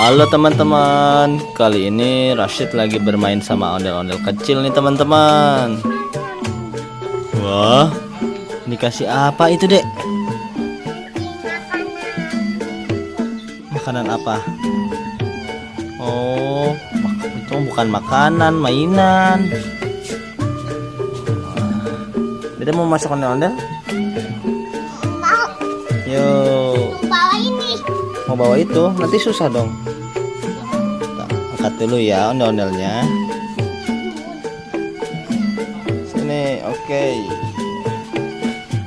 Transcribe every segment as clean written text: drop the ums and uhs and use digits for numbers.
Halo teman-teman, kali ini Rashid lagi bermain sama ondel-ondel kecil nih teman-teman. Wah, dikasih apa itu dek? Makanan apa? Oh, itu bukan makanan, mainan. Dede mau masak ondel-ondel? Mau. Yuk. Bawa ini. Mau bawa itu, nanti susah dong. Angkat dulu ya ondel-ondelnya. Sini, oke.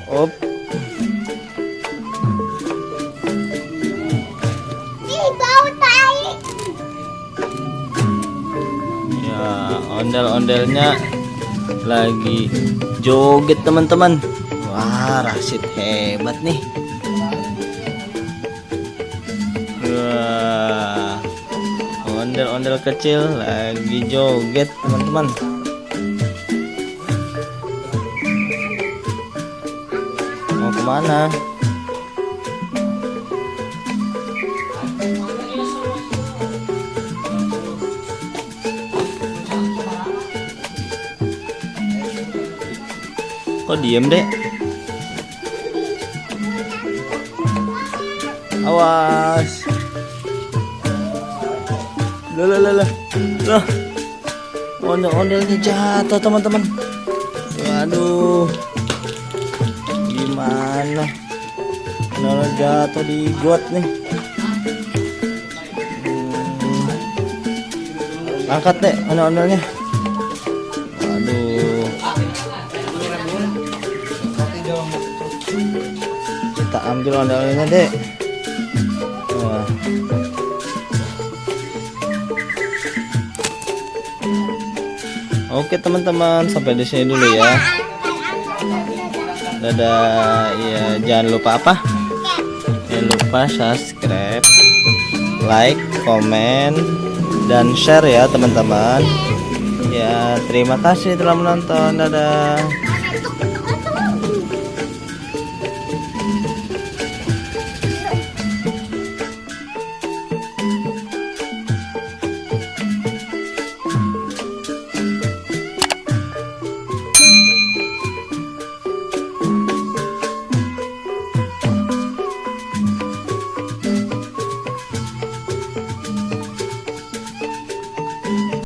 Up. Ih, bau tai. Ya, ondel-ondelnya lagi joget teman-teman. Wah, Rashid hebat nih. Wah, ondel-ondel kecil lagi joget teman-teman. Mau kemana? Kok diem deh? Awas. Lah. Ondel-ondelnya jatuh teman-teman. Waduh. Gimana? Ondel jatuh di got nih. Angkat deh ondel-ondelnya. Waduh. Kita ambil ondel-ondelnya deh. Wah. Oke teman-teman, sampai di sini dulu ya. Dadah. Ya, jangan lupa apa? Jangan lupa subscribe, like, komen, dan share ya teman-teman. Ya, terima kasih telah menonton. Dadah.